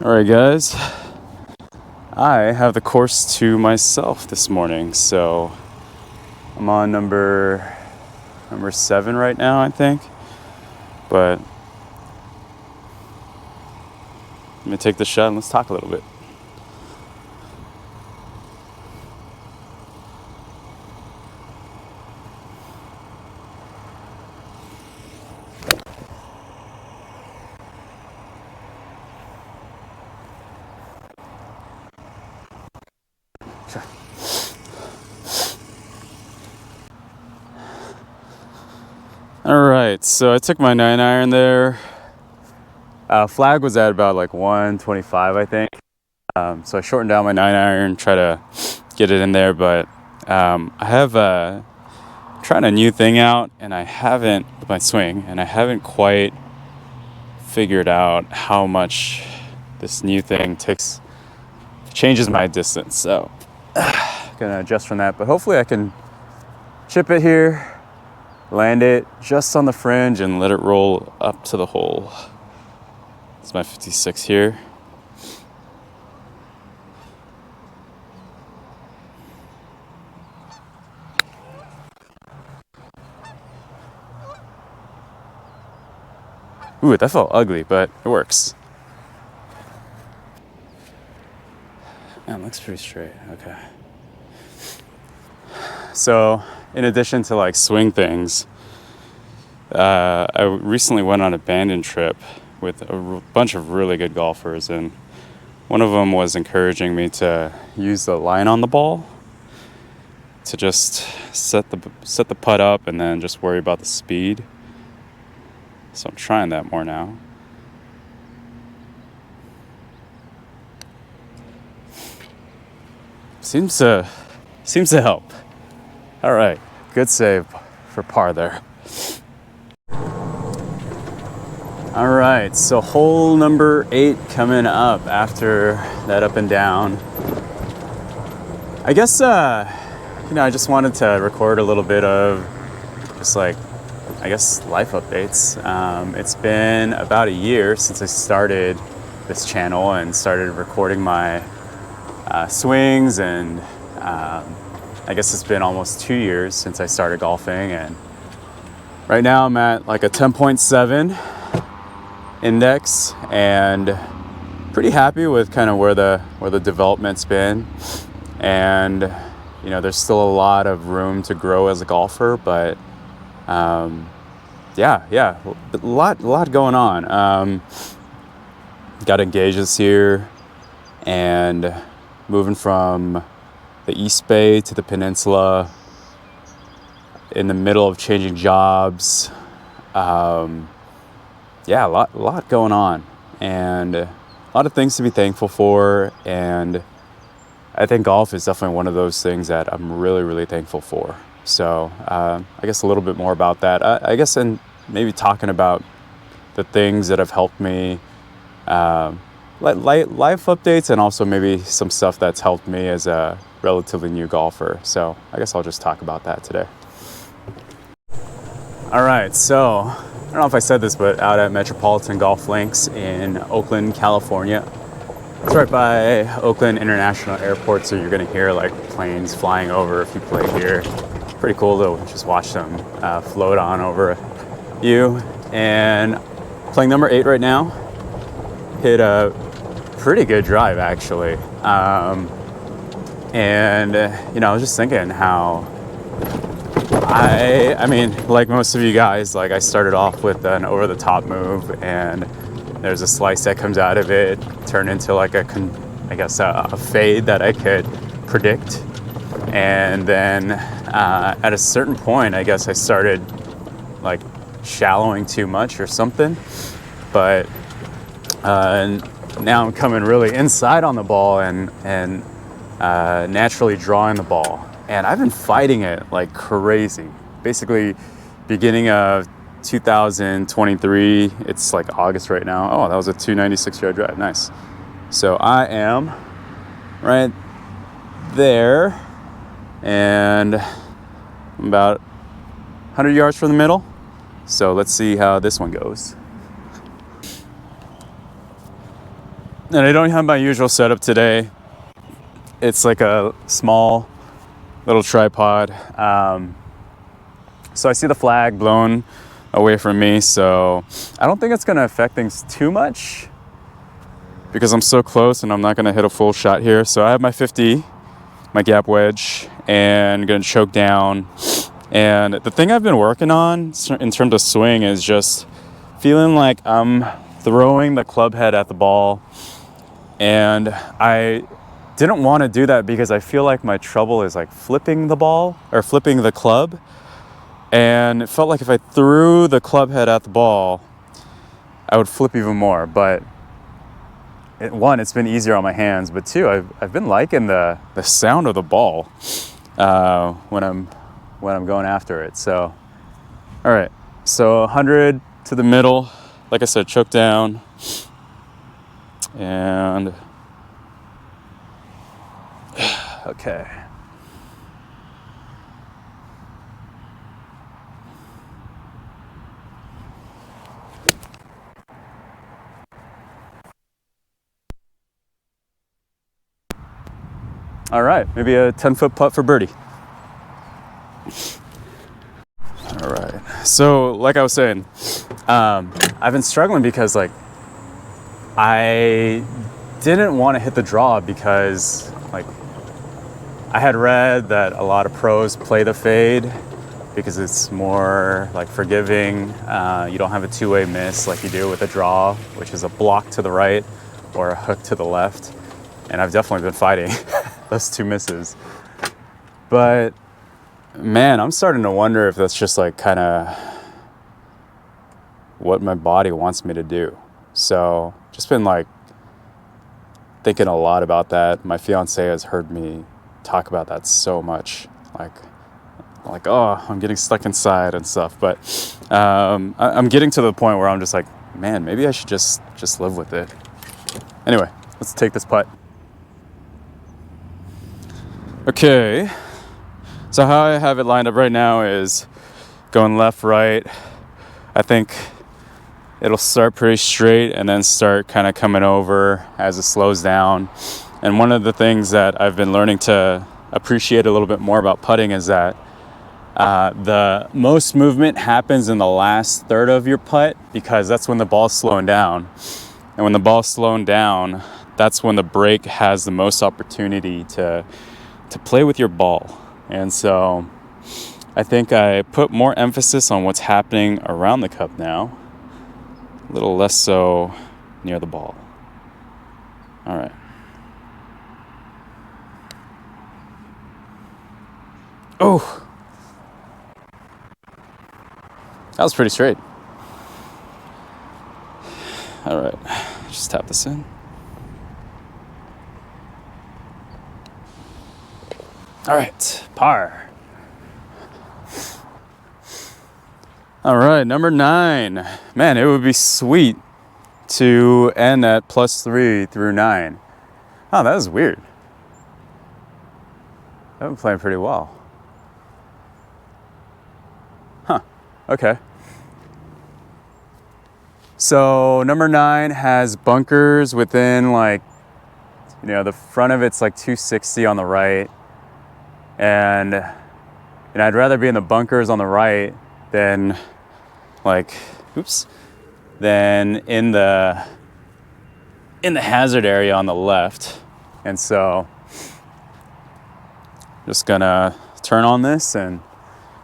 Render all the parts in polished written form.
Alright guys, I have the course to myself this morning, so I'm on number 7 right now, I think, but I'm gonna take the shot and let's talk a little bit. Sure. Alright, so I took my 9-iron there. Flag was at about like 125, I think. So I shortened down my 9-iron, try to get it in there, but I have trying a new thing out, and I haven't, with my swing, and I haven't quite figured out how much this new thing changes my distance. So gonna adjust from that, but hopefully I can chip it here, land it just on the fringe, and let it roll up to the hole. It's my 56 here. Ooh, that felt ugly, but it works. Man, looks pretty straight. Okay. So, in addition to like swing things, I recently went on a Bandon trip with a bunch of really good golfers, and one of them was encouraging me to use the line on the ball to just set the putt up and then just worry about the speed. So I'm trying that more now. Seems to help. All right, good save for par there. All right, so hole number 8 coming up after that up and down. I guess I just wanted to record a little bit of just like, I guess, life updates. It's been about a year since I started this channel and started recording my swings, and I guess it's been almost 2 years since I started golfing, and right now I'm at like a 10.7 index and pretty happy with kind of where the development's been. And there's still a lot of room to grow as a golfer, but a lot going on. Got engaged this year and moving from the East Bay to the Peninsula in the middle of changing jobs. A lot going on, and a lot of things to be thankful for, and I think golf is definitely one of those things that I'm really, really thankful for. So I guess a little bit more about that. I guess, and maybe talking about the things that have helped me, life updates, and also maybe some stuff that's helped me as a relatively new golfer. So I guess I'll just talk about that today. All right, so I don't know if I said this, but out at Metropolitan Golf Links in Oakland, California. It's right by Oakland International Airport, so you're gonna hear like planes flying over if you play here. Pretty cool to just watch them float on over you. And playing number 8 right now. Hit a pretty good drive, actually. I was just thinking how I mean, like most of you guys, like I started off with an over-the-top move, and there's a slice that comes out of it, turned into like a fade that I could predict. And then at a certain point, I guess I started like shallowing too much or something. But now I'm coming really inside on the ball and naturally drawing the ball. And I've been fighting it like crazy. Basically, beginning of 2023, it's like August right now. Oh, that was a 296-yard drive. Nice. So I am right there and I'm about 100 yards from the middle. So let's see how this one goes. And I don't have my usual setup today. It's like a small little tripod. So I see the flag blown away from me, so I don't think it's gonna affect things too much because I'm so close and I'm not gonna hit a full shot here. So I have my 50, my gap wedge, and gonna choke down. And the thing I've been working on in terms of swing is just feeling like I'm throwing the club head at the ball. And I didn't want to do that because I feel like my trouble is like flipping the ball or flipping the club. And it felt like if I threw the club head at the ball, I would flip even more. But one, it's been easier on my hands. But two, I've been liking the sound of the ball when I'm going after it. So, all right. So 100 to the middle, like I said, choke down. And okay. All right, maybe a 10-foot putt for birdie. All right. So, like I was saying, I've been struggling because like I didn't want to hit the draw because like I had read that a lot of pros play the fade because it's more like forgiving. You don't have a two-way miss like you do with a draw, which is a block to the right or a hook to the left. And I've definitely been fighting those two misses. But man, I'm starting to wonder if that's just like kind of what my body wants me to do. So just been like thinking a lot about that. My fiance has heard me talk about that so much. Like, oh, I'm getting stuck inside and stuff. But I'm getting to the point where I'm just like, man, maybe I should just live with it. Anyway, let's take this putt. Okay, so how I have it lined up right now is going left, right. I think it'll start pretty straight and then start kind of coming over as it slows down. And one of the things that I've been learning to appreciate a little bit more about putting is that the most movement happens in the last third of your putt because that's when the ball's slowing down. And when the ball's slowing down, that's when the break has the most opportunity to play with your ball. And so I think I put more emphasis on what's happening around the cup now, a little less so near the ball. All right. Oh, that was pretty straight. All right, just tap this in. All right, par. All right, number 9. Man, it would be sweet to end at +3 through 9. Oh, that was weird. I've been playing pretty well. Huh, okay. So number 9 has bunkers within like, the front of it's like 260 on the right. And I'd rather be in the bunkers on the right than than in the hazard area on the left. And so just gonna turn on this and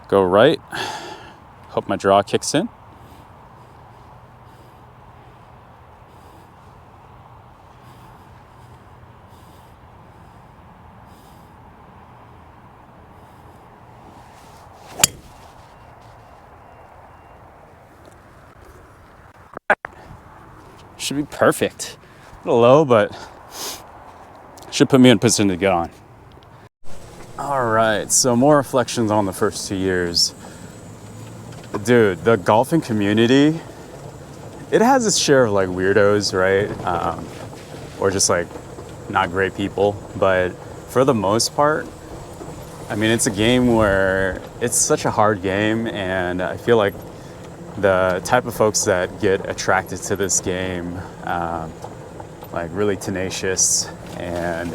go right. Hope my draw kicks in. Should be perfect. A little low, but should put me in position to get on. All right, so more reflections on the first 2 years. Dude, the golfing community, it has its share of like weirdos, right? Or just like not great people. But for the most part, I mean, it's a game where it's such a hard game, and I feel like the type of folks that get attracted to this game, like really tenacious and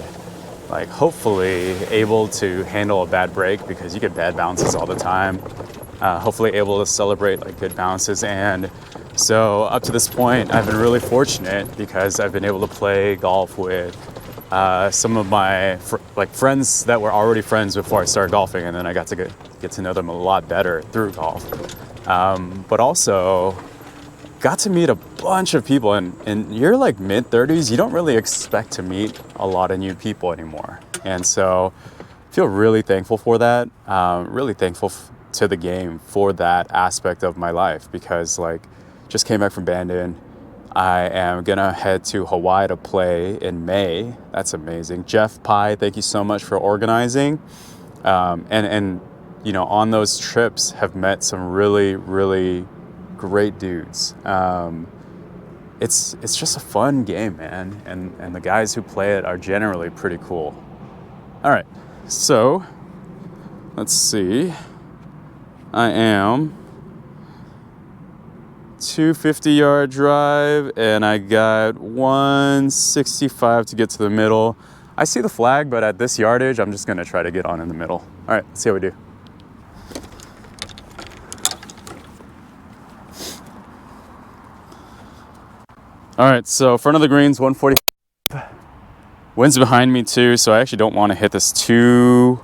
like hopefully able to handle a bad break, because you get bad bounces all the time. Hopefully able to celebrate like good bounces. And so up to this point, I've been really fortunate because I've been able to play golf with some of my friends that were already friends before I started golfing, and then I got to get to know them a lot better through golf. But also got to meet a bunch of people, and you're like mid-30s, you don't really expect to meet a lot of new people anymore. And so I feel really thankful for that, really thankful to the game for that aspect of my life, because like just came back from Bandon. I am gonna head to Hawaii to play in May. That's amazing. Jeff Pye, thank you so much for organizing. And you know, on those trips have met some really, really great dudes. It's just a fun game, man. And the guys who play it are generally pretty cool. All right, so let's see. I am 250-yard drive, and I got 165 to get to the middle. I see the flag, but at this yardage, I'm just gonna try to get on in the middle. All right, let's see how we do. All right, so front of the greens, 140. Wind's behind me too, so I actually don't want to hit this too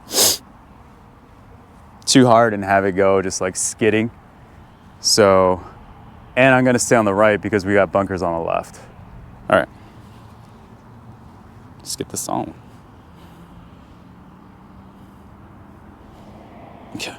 hard and have it go just like skidding. So, and I'm gonna stay on the right because we got bunkers on the left. All right, let's get this on. Okay.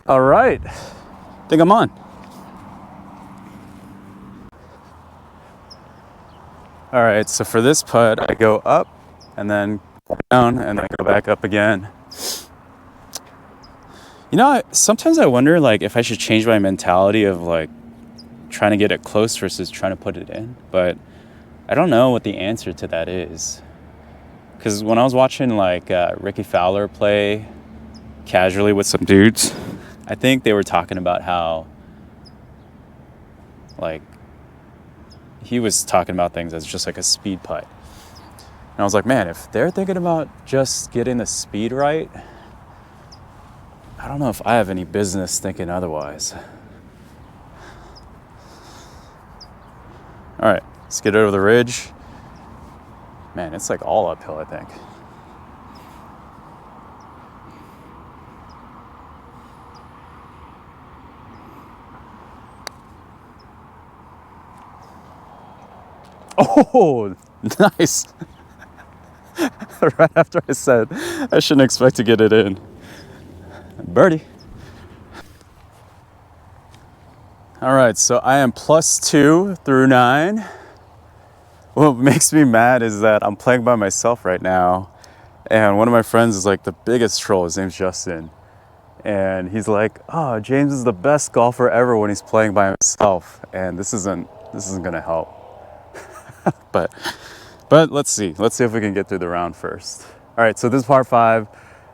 All right, I think I'm on. All right, so for this putt, I go up and then down and then go back up again. You know, sometimes I wonder like if I should change my mentality of like trying to get it close versus trying to put it in, but I don't know what the answer to that is. Because when I was watching like Ricky Fowler play casually with some dudes, I think they were talking about how like he was talking about things as just like a speed putt. And I was like, man, if they're thinking about just getting the speed right, I don't know if I have any business thinking otherwise. All right, let's get over the ridge. Man, it's like all uphill, I think. Oh, nice. Right after I said I shouldn't expect to get it in. Birdie. All right, so I am +2 through 9. What makes me mad is that I'm playing by myself right now, and one of my friends is like the biggest troll. His name's Justin, and he's like, "Oh, James is the best golfer ever when he's playing by himself," and this isn't gonna help. but let's see if we can get through the round first. All right, so this is par 5,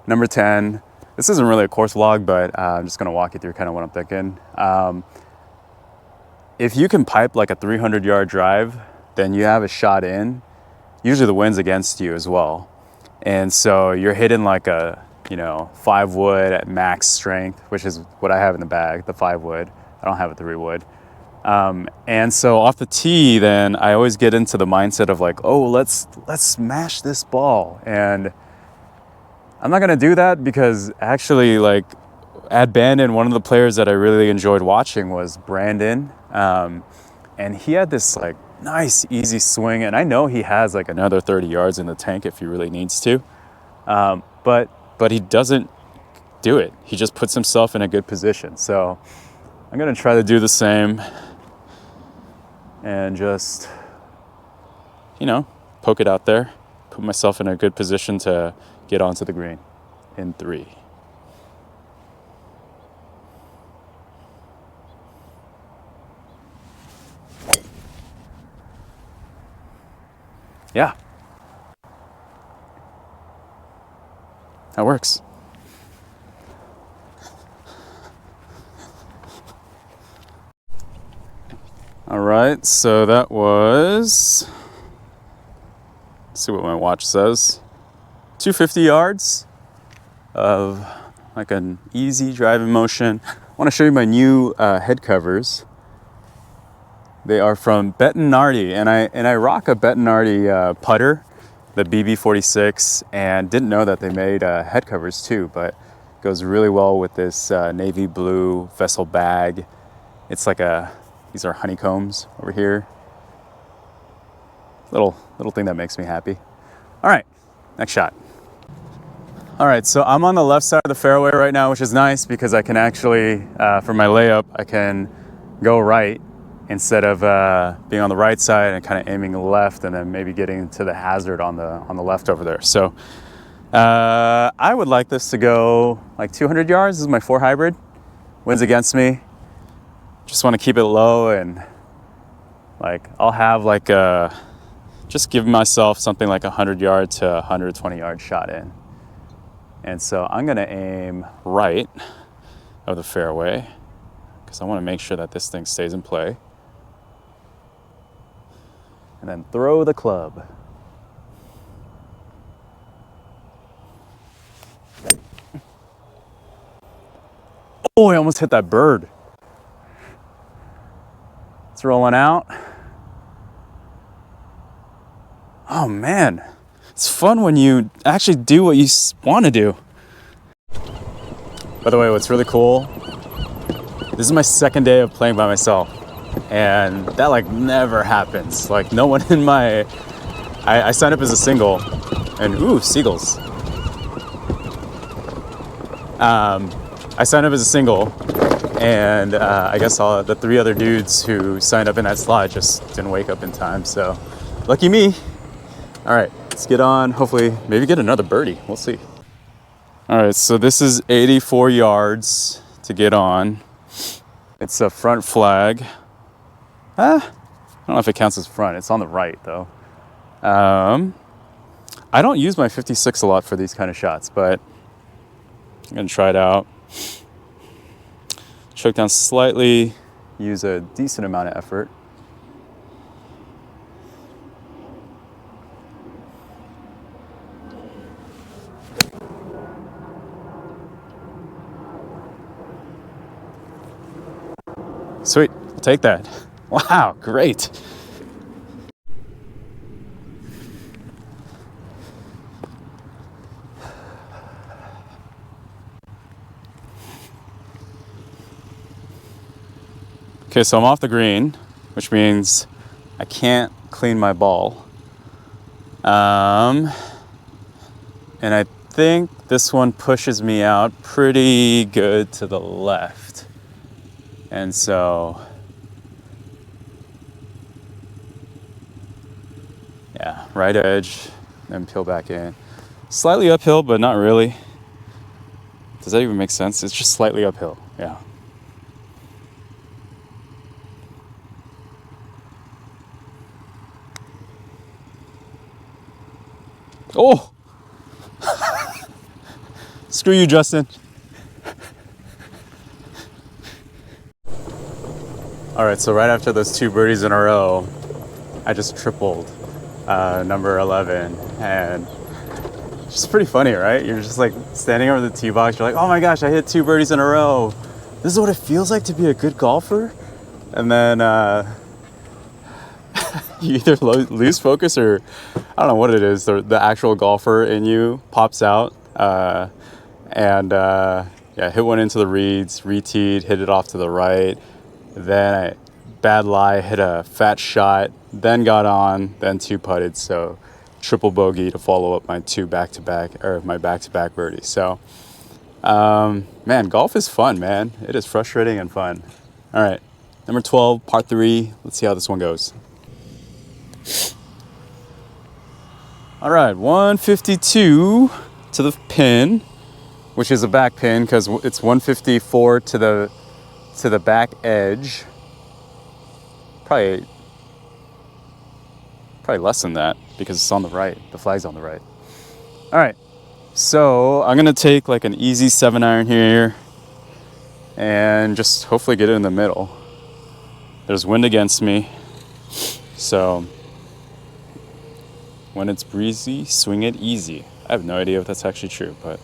number 10. This isn't really a course vlog, but I'm just gonna walk you through kind of what I'm thinking. If you can pipe like a 300-yard drive, then you have a shot in. Usually the wind's against you as well. And so you're hitting like a, 5 wood at max strength, which is what I have in the bag, the 5 wood. I don't have a 3 wood. And so off the tee, then I always get into the mindset of like, oh, let's smash this ball. And I'm not gonna do that because actually like at Bandon, one of the players that I really enjoyed watching was Brandon. And he had this like nice, easy swing. And I know he has like another 30 yards in the tank if he really needs to. But he doesn't do it. He just puts himself in a good position. So I'm gonna try to do the same and just, poke it out there, put myself in a good position to get onto the green. in 3. Yeah. That works. All right, so that was, let's see what my watch says, 250 yards of like an easy driving motion. I want to show you my new head covers. They are from Bettinardi, and I rock a Bettinardi putter, the BB46, and didn't know that they made head covers too, but it goes really well with this navy blue vessel bag. It's like these are honeycombs over here. Little thing that makes me happy. All right, next shot. All right, so I'm on the left side of the fairway right now, which is nice because I can actually, for my layup, I can go right instead of being on the right side and kind of aiming left and then maybe getting to the hazard on the left over there. So I would like this to go like 200 yards. This is my 4 hybrid. Wind's against me. Just want to keep it low, and like I'll have like just give myself something like 100 yard to 120 yard shot in. And so I'm gonna aim right of the fairway because I want to make sure that this thing stays in play. And then throw the club. Oh, I almost hit that bird. It's rolling out. Oh man, it's fun when you actually do what you want to do. By the way, what's really cool, this is my second day of playing by myself, and that like never happens. Like no one in my, I signed up as a single, and ooh, seagulls. I signed up as a single, and I guess all the 3 other dudes who signed up in that slot just didn't wake up in time, so lucky me. All right, let's get on, hopefully maybe get another birdie, we'll see. All right, so this is 84 yards to get on. It's a front flag. I don't know if it counts as front, it's on the right though. I don't use my 56 a lot for these kind of shots, but I'm gonna try it out. Choke down slightly, use a decent amount of effort. Sweet, I'll take that. Wow, great. Okay, so I'm off the green, which means I can't clean my ball. And I think this one pushes me out pretty good to the left. And so, yeah, right edge, then peel back in. Slightly uphill, but not really. Does that even make sense? It's just slightly uphill, yeah. Oh! Screw you, Justin. All right, so right after those 2 birdies in a row, I just tripled number 11, and it's just pretty funny, right? You're just like standing over the tee box, you're like, oh my gosh, I hit 2 birdies in a row. This is what it feels like to be a good golfer. And then you either lose focus or I don't know what it is, the actual golfer in you pops out, and hit one into the reeds, re-teed, hit it off to the right. Then bad lie, hit a fat shot, then got on, then 2 putted, so triple bogey to follow up my back-to-back birdies. So, man, golf is fun, man. It is frustrating and fun. All right, number 12, par 3. Let's see how this one goes. All right, 152 to the pin. which is a back pin because it's 154 to the back edge. Probably less than that because it's on the right. The flag's on the right. All right, so I'm gonna take like an easy 7-iron here and just hopefully get it in the middle. There's wind against me, so when it's breezy, swing it easy. I have no idea if that's actually true, but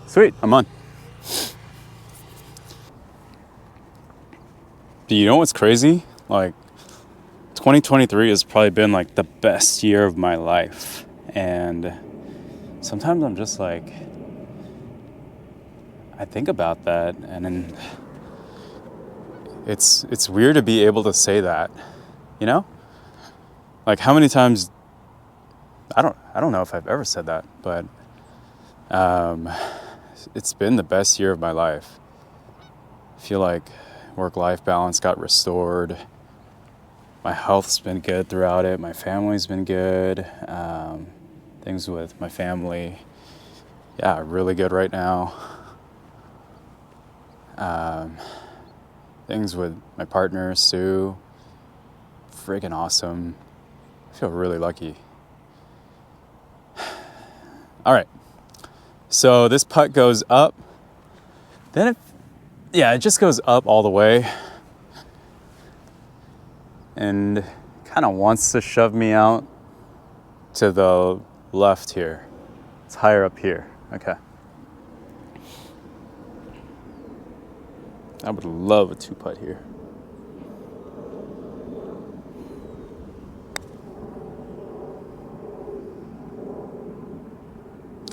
sweet, I'm on. Do you know what's crazy? Like, 2023 has probably been like the best year of my life. And sometimes I'm just like, I think about that, and then it's weird to be able to say that, you know? Like, how many times, I don't know if I've ever said that, but it's been the best year of my life. I feel like work-life balance got restored. My health's been good throughout it. My family's been good. Things with my family, yeah, really good right now. Things with my partner, Sue, freaking awesome. I feel really lucky. All right. So this putt goes up. Then it just goes up all the way. And kind of wants to shove me out to the left here. It's higher up here. Okay. I would love a 2-putt here.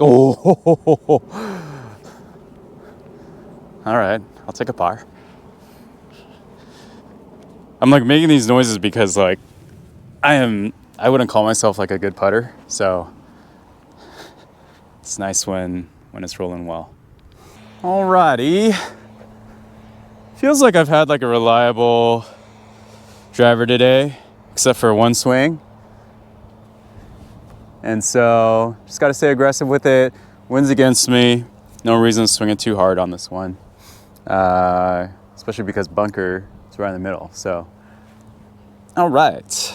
Oh, all right, I'll take a par. I'm like making these noises because like I wouldn't call myself like a good putter, so it's nice when it's rolling well. Alrighty. Feels like I've had like a reliable driver today, except for one swing. And so just got to stay aggressive with it. Wind's against me. No reason to swing it too hard on this one. Especially because bunker is right in the middle. So, all right.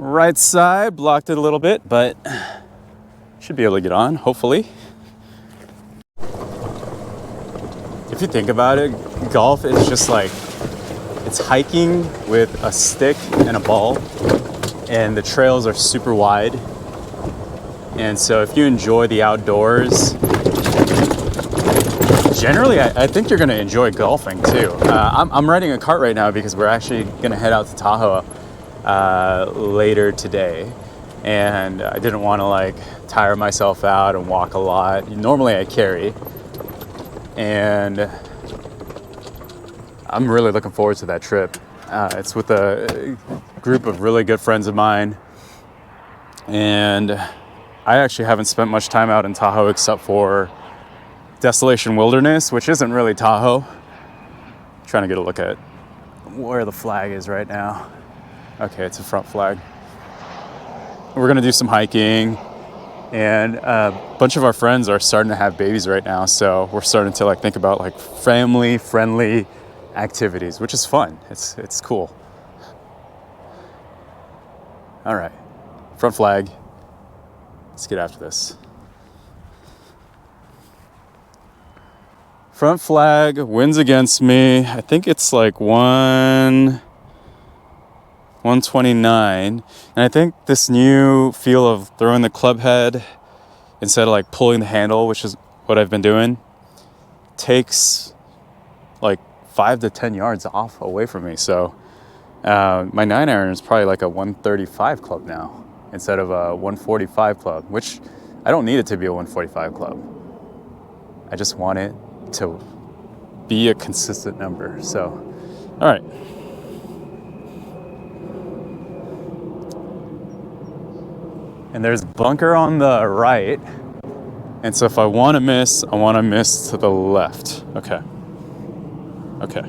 Right side, blocked it a little bit, but should be able to get on, hopefully. If you think about it, golf is just like, it's hiking with a stick and a ball, and the trails are super wide. And so if you enjoy the outdoors, generally I think you're gonna enjoy golfing too. I'm riding a cart right now because we're actually gonna head out to Tahoe later today, and I didn't want to like tire myself out and walk a lot. Normally I carry, and I'm really looking forward to that trip. It's with a group of really good friends of mine, and I actually haven't spent much time out in Tahoe except for Desolation Wilderness, which isn't really Tahoe. I'm trying to get a look at where the flag is right now. Okay, it's a front flag. We're gonna do some hiking, and a bunch of our friends are starting to have babies right now, so we're starting to like think about like family-friendly activities, which is fun. It's cool. All right, front flag. Let's get after this. Front flag, winds against me. I think it's like 129, and I think this new feel of throwing the club head instead of like pulling the handle, which is what I've been doing, takes like 5 to 10 yards off away from me. So My 9-iron is probably like a 135 club now instead of a 145 club, which I don't need it to be a 145 club. I just want it to be a consistent number. So, all right. And there's bunker on the right. And so if I want to miss to the left. Okay. Okay.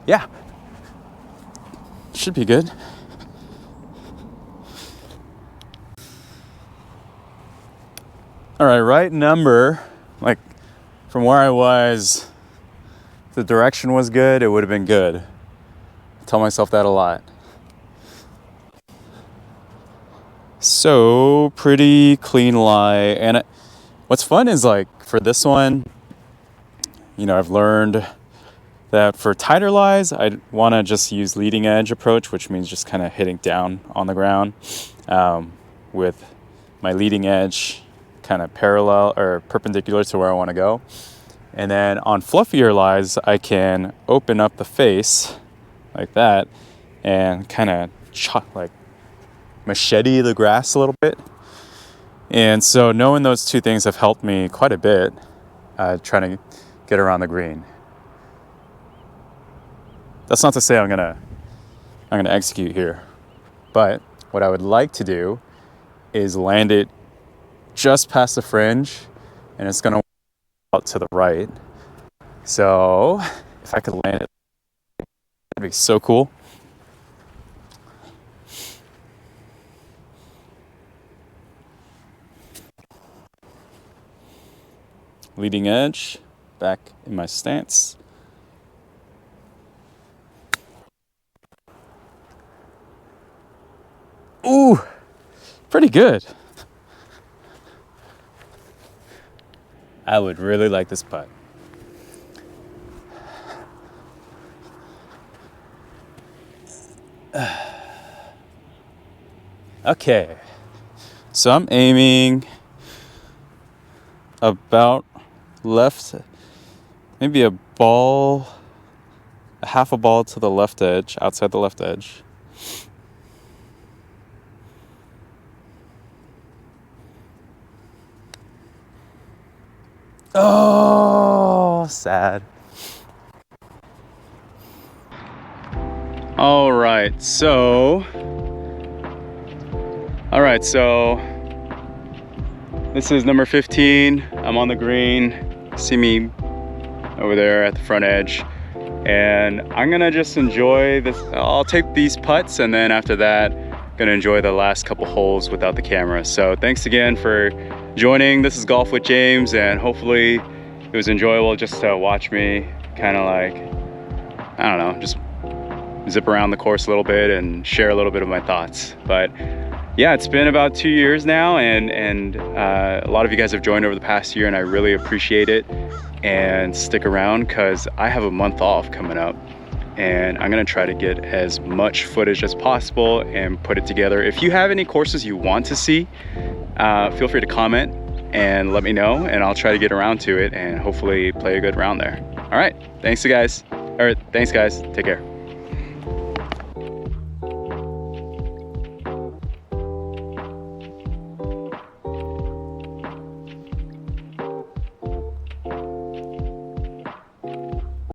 Yeah. Should be good. All right, right number, like from where I was, if the direction was good, it would have been good. I tell myself that a lot. So pretty clean lie. And what's fun is like for this one, you know, I've learned that for tighter lies, I want to just use leading edge approach, which means just kind of hitting down on the ground with my leading edge kind of parallel or perpendicular to where I want to go. And then on fluffier lies, I can open up the face like that and kind of like machete the grass a little bit. And so knowing those two things have helped me quite a bit trying to get around the green. That's not to say I'm gonna execute here, but what I would like to do is land it just past the fringe, and it's gonna out to the right. So if I could land it, that'd be so cool. Leading edge, back in my stance. Ooh, pretty good. I would really like this putt. Okay, so I'm aiming about left, maybe a half a ball to the left edge, outside the left edge. Oh, sad. All right, so this is number 15. I'm on the green. See me over there at the front edge. And I'm gonna just enjoy this. I'll take these putts, and then after that, gonna enjoy the last couple holes without the camera. So thanks again for joining. This is Golf with James, and hopefully it was enjoyable just to watch me kind of like, I don't know, just zip around the course a little bit and share a little bit of my thoughts. But yeah, it's been about 2 years now, and a lot of you guys have joined over the past year, and I really appreciate it. And stick around because I have a month off coming up, and I'm gonna try to get as much footage as possible and put it together. If you have any courses you want to see, feel free to comment and let me know, and I'll try to get around to it and hopefully play a good round there. All right, thanks guys. Take care.